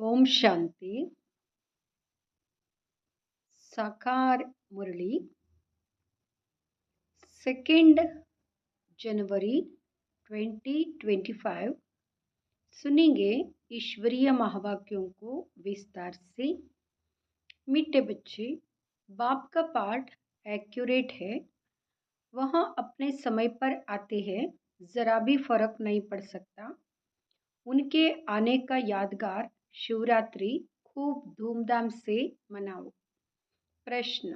ओम शांति। साकार मुरली 2 जनवरी 2025। सुनेंगे ईश्वरीय महावाक्यों को विस्तार से। मीठे बच्चे, बाप का पाठ एक्यूरेट है। वहाँ अपने समय पर आते हैं, ज़रा भी फर्क नहीं पड़ सकता। उनके आने का यादगार शिवरात्रि खूब धूमधाम से मनाओ। प्रश्न: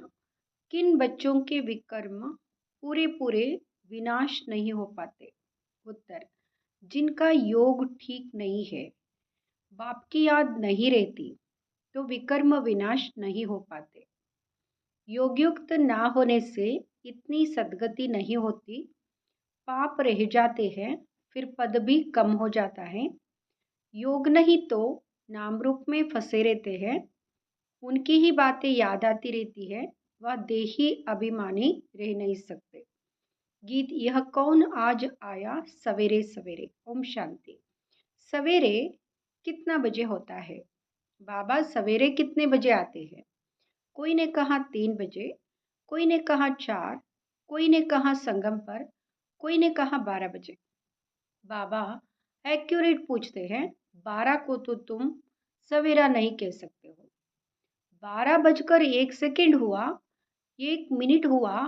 किन बच्चों के विकर्म पूरे पूरे विनाश नहीं हो पाते? उत्तर: जिनका योग ठीक नहीं है, बाप की याद नहीं रहती, तो विकर्म विनाश नहीं हो पाते। योगयुक्त ना होने से इतनी सद्गति नहीं होती, पाप रह जाते हैं, फिर पद भी कम हो जाता है। योग नहीं तो नाम रूप में फंसे रहते हैं, उनकी ही बातें याद आती रहती है, वह देही अभिमानी रह नहीं सकते। गीत: यह कौन आज आया सवेरे सवेरे। ओम शांति। सवेरे कितना बजे होता है? बाबा सवेरे कितने बजे आते हैं? कोई ने कहा 3 बजे, कोई ने कहा 4, कोई ने कहा संगम पर, कोई ने कहा 12 बजे। बाबा एक्यूरेट पूछते हैं, 12 को तो तुम सवेरा नहीं कह सकते हो। 12 बजकर 1 सेकंड हुआ, 1 मिनट हुआ,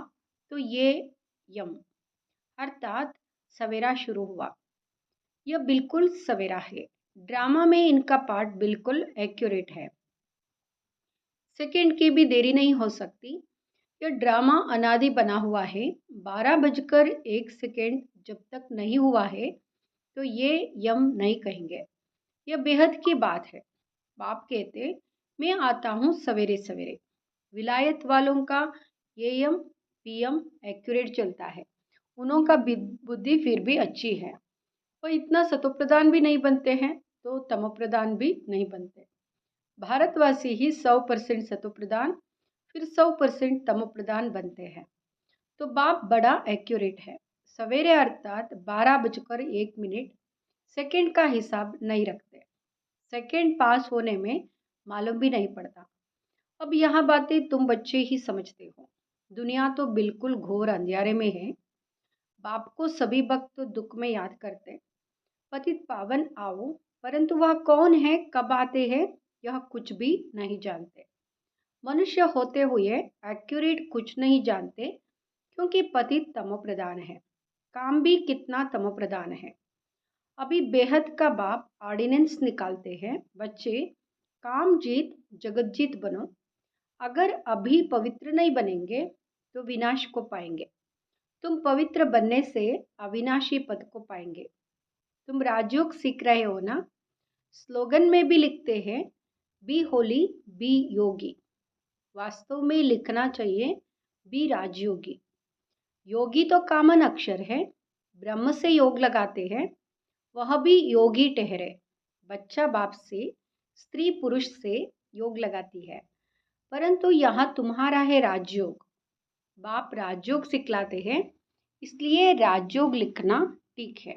तो ये यम अर्थात सवेरा शुरू हुआ। यह बिल्कुल सवेरा है। ड्रामा में इनका पार्ट बिल्कुल एक्यूरेट है। सेकंड की भी देरी नहीं हो सकती। यह ड्रामा अनादि बना हुआ है। 12 बजकर 1 सेकंड जब तक नहीं हुआ है, तो ये यम नहीं कहेंगे। यह बेहद की बात है। बाप कहते, मैं आता हूँ सवेरे सवेरे। विलायत वालों का एएम पीएम एक्यूरेट चलता है। उन्हों का बुद्धि फिर भी अच्छी है। वो इतना सतोप्रधान भी नहीं बनते हैं, तो तमोप्रधान भी नहीं बनते। भारतवासी ही 100% सतोप्रधान, फिर 100% तमोप्रधान बनते हैं। तो बाप बड़ा एक्यूरेट है। सवेरे अर्थात 12 बजकर 1 मिनट सेकंड का हिसाब नहीं रखते। सेकंड पास होने में मालूम भी नहीं पड़ता। अब यहाँ बातें तुम बच्चे ही समझते हो। दुनिया तो बिल्कुल घोर अंधेरे में है। बाप को सभी भक्त दुख में याद करते, पतित पावन आओ, परंतु वह कौन है, कब आते हैं, यह कुछ भी नहीं जानते। मनुष्य होते हुए एक्यूरेट कुछ नहीं जानते, क्योंकि पतित तमोप्रधान है। काम भी कितना तमोप्रधान है। अभी बेहद का बाप ऑर्डिनेंस निकालते हैं, बच्चे काम जीत जगत जीत बनो। अगर अभी पवित्र नहीं बनेंगे तो विनाश को पाएंगे। तुम पवित्र बनने से अविनाशी पद को पाएंगे। तुम राजयोग सीख रहे हो ना? स्लोगन में भी लिखते हैं, बी होली बी योगी। वास्तव में लिखना चाहिए, बी राजयोगी। योगी तो कॉमन अक्षर है। ब्रह्म से योग लगाते हैं, वह भी योगी ठहरे। बच्चा बाप से, स्त्री पुरुष से योग लगाती है, परंतु यहाँ तुम्हारा है राजयोग। बाप राजयोग सिखलाते हैं, इसलिए राजयोग लिखना ठीक है।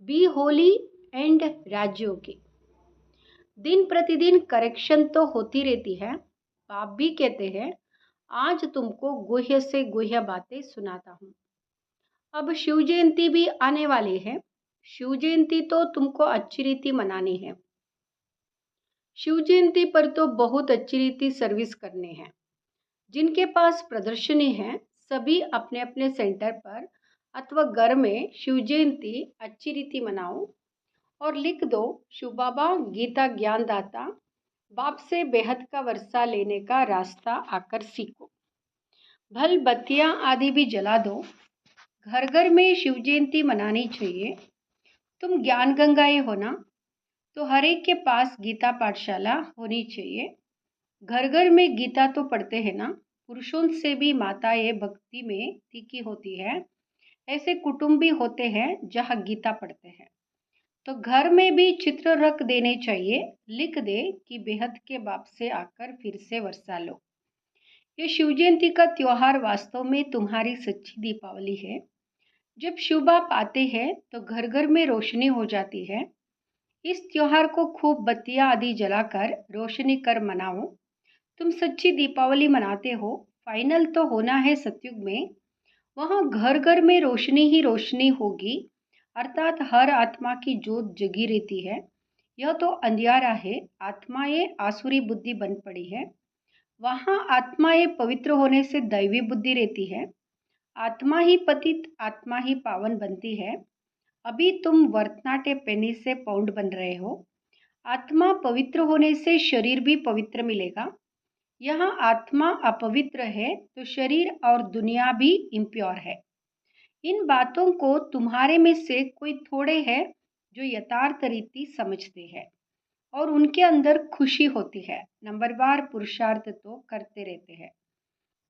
Be holy and Rajyogi. दिन प्रतिदिन करेक्शन तो होती रहती है। बाप भी कहते हैं, आज तुमको गुह्य से गुह्य बातें सुनाता हूँ। अब शिव जयंती भी आने वाली है। शिव जयंती तो तुमको अच्छी रीति मनानी है। शिव जयंती पर तो बहुत अच्छी रीति सर्विस करने हैं। जिनके पास प्रदर्शनी है, सभी अपने अपने सेंटर पर अथवा घर में शिव जयंती अच्छी रीति मनाओ और लिख दो, शिव बाबा गीता ज्ञानदाता, बाप से बेहद का वर्षा लेने का रास्ता आकर सीखो। भल बत्तियां आदि भी जला दो। घर घर में शिव जयंती मनानी चाहिए। तुम ज्ञान गंगाएं हो ना, तो हर एक के पास गीता पाठशाला होनी चाहिए। घर घर में गीता तो पढ़ते हैं ना। पुरुषों से भी माताएं भक्ति में तीखी होती है। ऐसे कुटुंब भी होते हैं जहाँ गीता पढ़ते हैं। तो घर में भी चित्र रख देने चाहिए, लिख दे कि बेहद के बाप से आकर फिर से वर्षा लो। ये शिव जयंती का त्योहार वास्तव में तुम्हारी सच्ची दीपावली है। जब शिव बाप आते हैं तो घर घर में रोशनी हो जाती है। इस त्योहार को खूब बत्तियां आदि जलाकर रोशनी कर मनाओ। तुम सच्ची दीपावली मनाते हो। फाइनल तो होना है सतयुग में। वहाँ घर घर में रोशनी ही रोशनी होगी, अर्थात हर आत्मा की जोत जगी रहती है। यह तो अंधियारा है, आत्माएं आसुरी बुद्धि बन पड़ी है। वहाँ आत्माएं पवित्र होने से दैवी बुद्धि रहती है। आत्मा ही पतित, आत्मा ही पावन बनती है। अभी तुम वर्तनाटे पेनी से पाउंड बन रहे हो। आत्मा पवित्र होने से शरीर भी पवित्र मिलेगा। यहाँ आत्मा अपवित्र है तो शरीर और दुनिया भी इम्प्योर है। इन बातों को तुम्हारे में से कोई थोड़े हैं जो यथार्थ रीति समझते हैं और उनके अंदर खुशी होती है। नंबरवार पुरुषार्थ तो करते रहते हैं।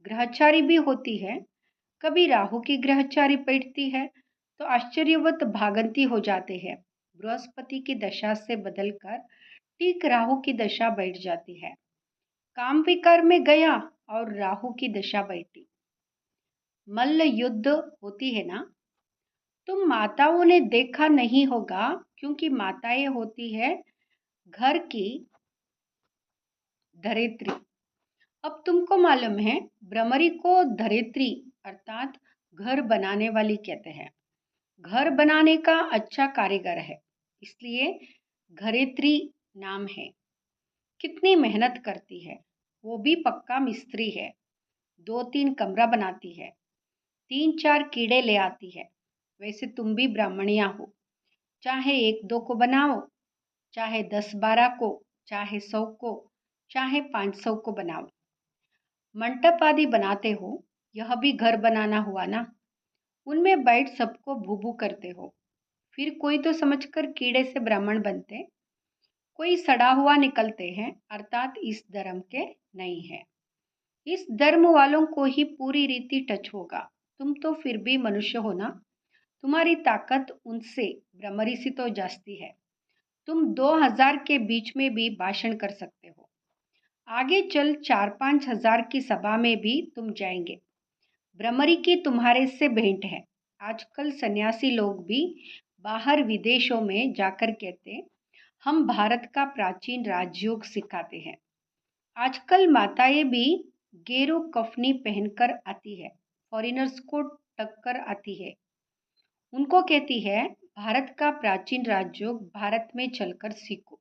ग्रहचारी भी होती है। कभी राहु की ग्रहचारी बैठती है तो आश्चर्यवत भागंती हो जाते हैं। बृहस्पति की दशा से बदलकर ठीक राहु की दशा बैठ जाती है। काम विकार में गया और राहु की दशा बैठी। मल्ल युद्ध होती है ना। तुम माताओं ने देखा नहीं होगा, क्योंकि माताएं होती है घर की धरित्री। अब तुमको मालूम है, भ्रमरी को धरित्री अर्थात घर बनाने वाली कहते हैं। घर बनाने का अच्छा कारीगर है, इसलिए धरित्री नाम है। कितनी मेहनत करती है, वो भी पक्का मिस्त्री है। 2-3 कमरा बनाती है, 3-4 कीड़े ले आती है। वैसे तुम भी ब्राह्मणिया हो। चाहे 1-2 को बनाओ, चाहे 10-12 को, चाहे 100 को, चाहे 500 को बनाओ। मंडप आदि बनाते हो, यह भी घर बनाना हुआ ना। उनमें बैठ सबको भूभू करते हो। फिर कोई तो समझकर कीड़े से ब्राह्मण बनते, कोई सड़ा हुआ निकलते हैं, अर्थात इस धर्म के नहीं है। इस धर्म वालों को ही पूरी रीति टच होगा। तुम तो फिर भी मनुष्य हो ना। तुम्हारी ताकत उनसे भ्रमरी सी तो जास्ती है। तुम 2000 के बीच में भी भाषण कर सकते हो। आगे चल 4-5 हजार की सभा में भी तुम जाएंगे। भ्रमरी की तुम्हारे से भेंट है। आजकल सन्यासी लोग भी बाहर विदेशों में जाकर कहते, हम भारत का प्राचीन राजयोग सिखाते हैं। आजकल माताएं भी गेरू कफनी पहनकर आती है, फॉरिनर्स को टक्कर आती है। उनको कहती है, भारत का प्राचीन राजयोग भारत में चलकर सीखो।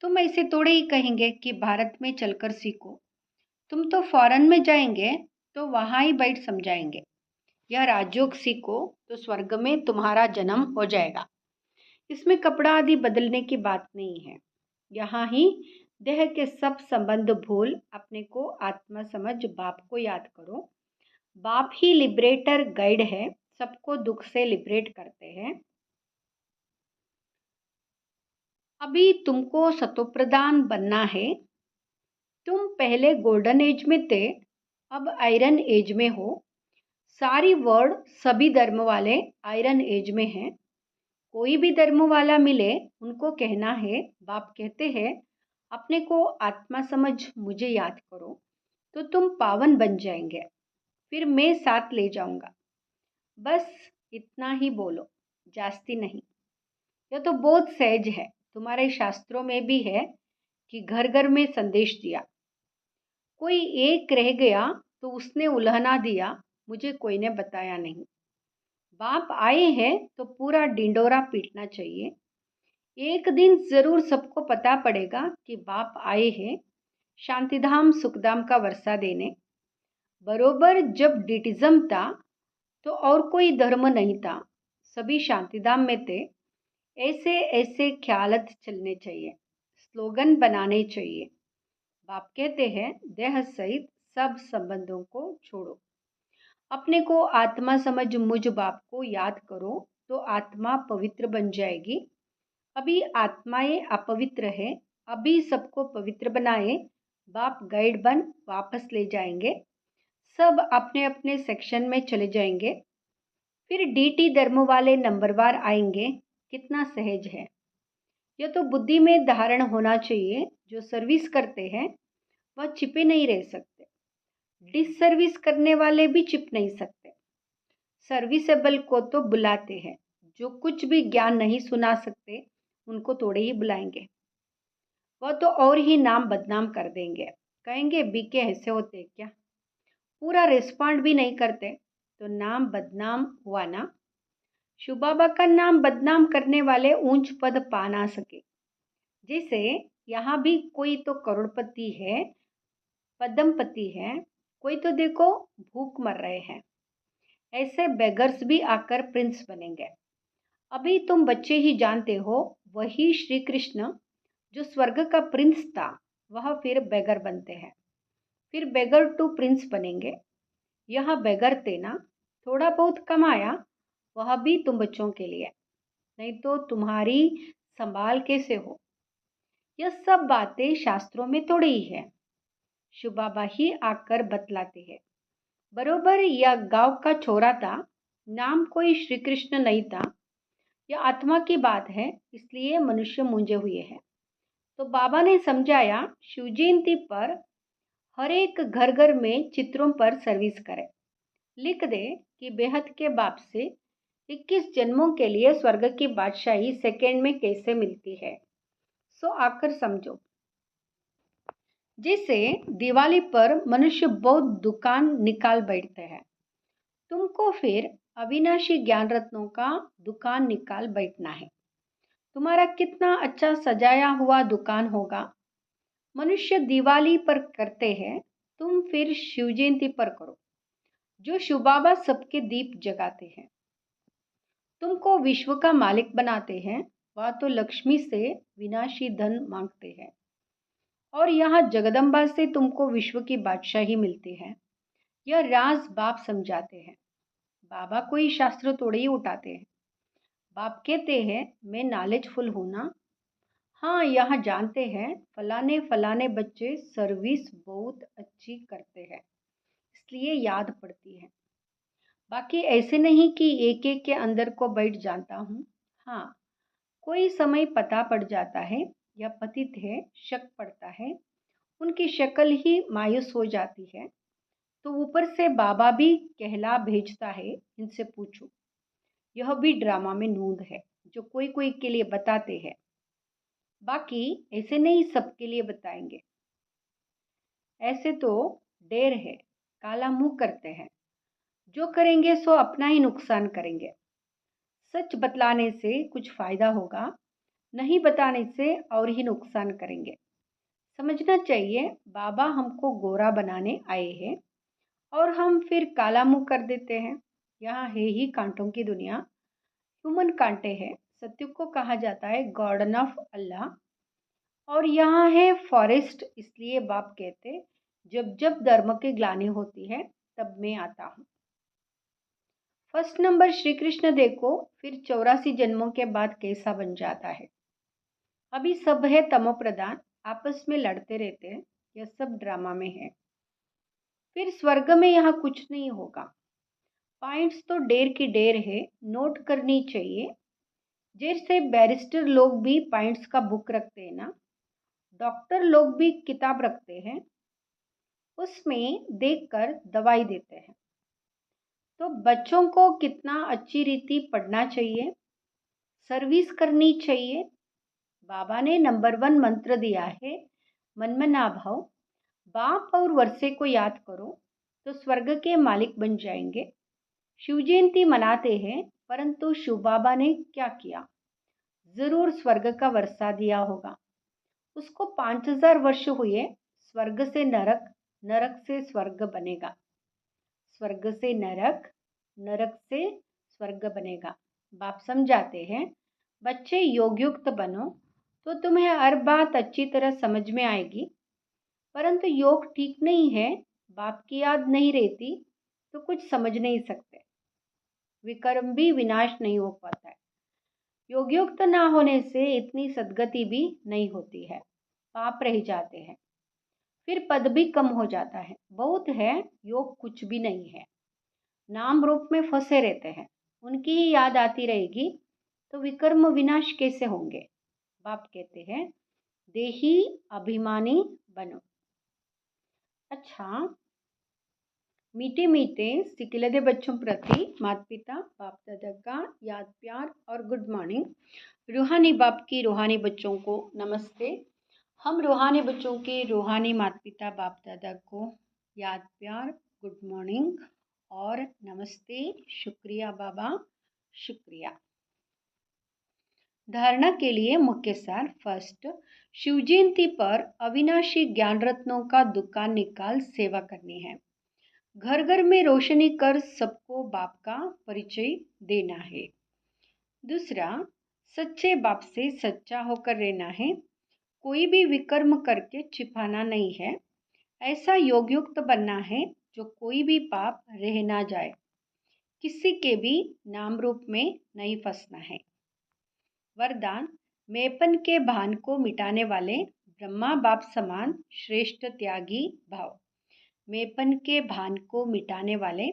तुम ऐसे थोड़े ही कहेंगे कि भारत में चलकर सीखो। तुम तो फॉरेन में जाएंगे तो वहाँ ही बैठ समझाएंगे, यह राजयोग सीखो तो स्वर्ग में तुम्हारा जन्म हो जाएगा। इसमें कपड़ा आदि बदलने की बात नहीं है। यहाँ ही देह के सब संबंध भूल अपने को आत्मा समझ बाप को याद करो। बाप ही लिबरेटर गाइड है, सबको दुख से लिबरेट करते हैं। अभी तुमको सतोप्रधान बनना है। तुम पहले गोल्डन एज में थे, अब आयरन एज में हो। सारी वर्ड सभी धर्म वाले आयरन एज में हैं। कोई भी धर्म वाला मिले, उनको कहना है, बाप कहते हैं अपने को आत्मा समझ मुझे याद करो तो तुम पावन बन जाएंगे। फिर मैं साथ ले जाऊंगा। बस इतना ही बोलो, जास्ती नहीं। यह तो बहुत सहज है। तुम्हारे शास्त्रों में भी है कि घर घर में संदेश दिया। कोई एक रह गया तो उसने उल्हना दिया, मुझे कोई ने बताया नहीं। बाप आए हैं तो पूरा डिंडोरा पीटना चाहिए। एक दिन जरूर सबको पता पड़ेगा कि बाप आए हैं, शांतिधाम सुखधाम का वर्षा देने। बरोबर जब डिटिज्म था तो और कोई धर्म नहीं था, सभी शांतिधाम में थे। ऐसे ऐसे ख्यालत चलने चाहिए, स्लोगन बनाने चाहिए। बाप कहते हैं, देह सहित सब संबंधों को छोड़ो, अपने को आत्मा समझ मुझ बाप को याद करो तो आत्मा पवित्र बन जाएगी। अभी आत्माएं अपवित्र है, अभी सबको पवित्र बनाए। बाप गाइड बन वापस ले जाएंगे। सब अपने अपने सेक्शन में चले जाएंगे। फिर डीटी धर्म वाले नंबरवार आएंगे। कितना सहज है। यह तो बुद्धि में धारण होना चाहिए। जो सर्विस करते हैं वह छिपे नहीं रह सकते। डिसर्विस करने वाले भी छिप नहीं सकते। सर्विसेबल को तो बुलाते हैं। जो कुछ भी ज्ञान नहीं सुना सकते उनको थोड़े ही बुलाएंगे, वह तो और ही नाम बदनाम कर देंगे। कहेंगे बीके ऐसे होते क्या, पूरा रिस्पॉन्ड भी नहीं करते, तो नाम बदनाम हुआ ना। शिव बाबा का नाम बदनाम करने वाले ऊंच पद पा ना सके। जैसे यहाँ भी कोई तो करोड़पति है, पद्मपति है, कोई तो देखो भूख मर रहे हैं, ऐसे बेगर्स भी आकर प्रिंस बनेंगे। अभी तुम बच्चे ही जानते हो, वही श्री कृष्ण जो स्वर्ग का प्रिंस था, वह फिर बेगर बनते हैं, फिर बेगर टू प्रिंस बनेंगे। यह बेगर थे ना, थोड़ा बहुत कमाया, वह भी तुम बच्चों के लिए, नहीं तो तुम्हारी संभाल कैसे हो। यह सब बातें शास्त्रों में थोड़ी ही है, शिव बाबा ही आकर बतलाते हैं। बरोबर यह गांव का छोरा था, नाम कोई श्री कृष्ण नहीं था। यह आत्मा की बात है, इसलिए मनुष्य मूंझे हुए हैं। तो बाबा ने समझाया, शिव जयंती पर हर एक घर घर में चित्रों पर सर्विस करे, लिख दे कि बेहद के बाप से 21 जन्मों के लिए स्वर्ग की बादशाही सेकेंड में कैसे मिलती है, सो आकर समझो। जैसे दिवाली पर मनुष्य बहुत दुकान निकाल बैठते हैं, तुमको फिर अविनाशी ज्ञान रत्नों का दुकान निकाल बैठना है। तुम्हारा कितना अच्छा सजाया हुआ दुकान होगा। मनुष्य दिवाली पर करते हैं, तुम फिर शिव जयंती पर करो, जो शिव बाबा सबके दीप जगाते हैं। तुमको विश्व का मालिक बनाते हैं, वह तो लक्ष्मी से विनाशी धन मांगते हैं, और यहाँ जगदम्बा से तुमको विश्व की बादशाही मिलती है। यह राज बाप समझाते हैं। बाबा कोई शास्त्र थोड़े ही उठाते हैं। बाप कहते हैं मैं नॉलेजफुल हूँ ना। हाँ, यहाँ जानते हैं फलाने फलाने बच्चे सर्विस बहुत अच्छी करते हैं, इसलिए याद पड़ती है। बाकी ऐसे नहीं कि एक एक के अंदर को बैठ जानता हूँ। हाँ, कोई समय पता पड़ जाता है, या पतित है, शक पड़ता है, उनकी शक्ल ही मायूस हो जाती है, तो ऊपर से बाबा भी कहला भेजता है, इनसे पूछो। यह भी ड्रामा में नूंद है, जो कोई कोई के लिए बताते हैं, बाकी ऐसे नहीं सबके लिए बताएंगे। ऐसे तो डेर है, काला मुंह करते हैं, जो करेंगे सो अपना ही नुकसान करेंगे। सच बतलाने से कुछ फायदा होगा, नहीं बताने से और ही नुकसान करेंगे। समझना चाहिए बाबा हमको गोरा बनाने आए हैं, और हम फिर काला मुंह कर देते हैं। यहाँ है ही कांटों की दुनिया, ह्यूमन कांटे हैं। सत्य को कहा जाता है गार्डन ऑफ अल्लाह, और यहाँ है फॉरेस्ट। इसलिए बाप कहते, जब जब धर्म की ग्लानि होती है, तब मैं आता हूँ। फर्स्ट नंबर श्री कृष्ण देखो, फिर 84 जन्मों के बाद कैसा बन जाता है। अभी सब है तमो प्रधान, आपस में लड़ते रहते हैं, यह सब ड्रामा में है। फिर स्वर्ग में यहाँ कुछ नहीं होगा। पॉइंट्स तो ढेर की ढेर है, नोट करनी चाहिए। जैसे बैरिस्टर लोग भी पॉइंट्स का बुक रखते हैं ना, डॉक्टर लोग भी किताब रखते हैं, उसमें देखकर दवाई देते हैं। तो बच्चों को कितना अच्छी रीति पढ़ना चाहिए, सर्विस करनी चाहिए। बाबा ने नंबर 1 मंत्र दिया है, मन में ना भाव। बाप और वर्षे को याद करो तो स्वर्ग के मालिक बन जाएंगे। शिव जयंती मनाते हैं, परंतु शिव बाबा ने क्या किया, जरूर स्वर्ग का वर्षा दिया होगा। उसको 5000 वर्ष हुए, स्वर्ग से नरक, नरक से स्वर्ग बनेगा, स्वर्ग से नरक, नरक से स्वर्ग बनेगा। बाप समझाते हैं, बच्चे योगयुक्त बनो तो तुम्हें हर बात अच्छी तरह समझ में आएगी। परंतु योग ठीक नहीं है, बाप की याद नहीं रहती, तो कुछ समझ नहीं सकते। विकर्म भी विनाश नहीं हो पाता है। योगयुक्त ना होने से इतनी सदगति भी नहीं होती है, पाप रह जाते हैं, फिर पद भी कम हो जाता है। बहुत है, योग कुछ भी नहीं है, नाम रूप में फंसे रहते हैं, उनकी ही याद आती रहेगी, तो विकर्म विनाश कैसे होंगे। बाप कहते हैं देही अभिमानी बनो। अच्छा, मीठे मीठे सिकिलदे बच्चों प्रति माता पिता बाप दादा का याद प्यार और गुड मॉर्निंग। रूहानी बाप की रूहानी बच्चों को नमस्ते। हम रूहानी बच्चों के रूहानी माता पिता बाप दादा को याद प्यार गुड मॉर्निंग और नमस्ते। शुक्रिया बाबा, शुक्रिया। धारणा के लिए मुख्य सार। फर्स्ट, शिव जयंती पर अविनाशी ज्ञान रत्नों का दुकान निकाल सेवा करनी है। घर घर में रोशनी कर सबको बाप का परिचय देना है। दूसरा, सच्चे बाप से सच्चा होकर रहना है। कोई भी विकर्म करके छिपाना नहीं है। ऐसा योग युक्त बनना है जो कोई भी पाप रह ना जाए। किसी के भी नाम रूप में नहीं फंसना है। वरदान, मैंपन के भान को मिटाने वाले ब्रह्मा बाप समान श्रेष्ठ त्यागी भाव। मैंपन के भान को मिटाने वाले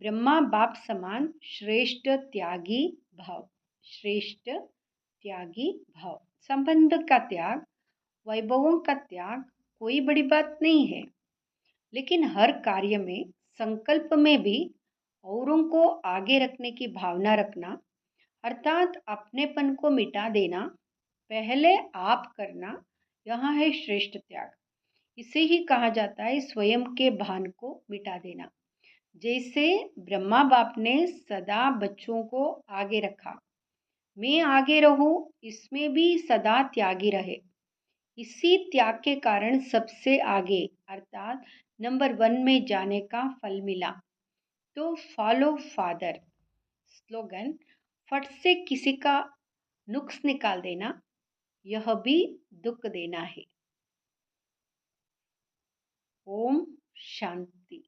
ब्रह्मा बाप समान श्रेष्ठ त्यागी भाव। श्रेष्ठ त्यागी भाव। संबंध का त्याग, वैभवों का त्याग कोई बड़ी बात नहीं है, लेकिन हर कार्य में संकल्प में भी औरों को आगे रखने की भावना रखना, अर्थात अपनेपन को मिटा देना, पहले आप करना, यह है श्रेष्ठ त्याग। इसे ही कहा जाता है स्वयं के भान को मिटा देना। जैसे ब्रह्मा बाप ने सदा बच्चों को आगे रखा, मैं आगे रहूं, इसमें भी सदा त्यागी रहे। इसी त्याग के कारण सबसे आगे अर्थात नंबर 1 में जाने का फल मिला। तो फॉलो फादर। स्लोगन, फट से किसी का नुक्स निकाल देना, यह भी दुख देना है। ओम शांति।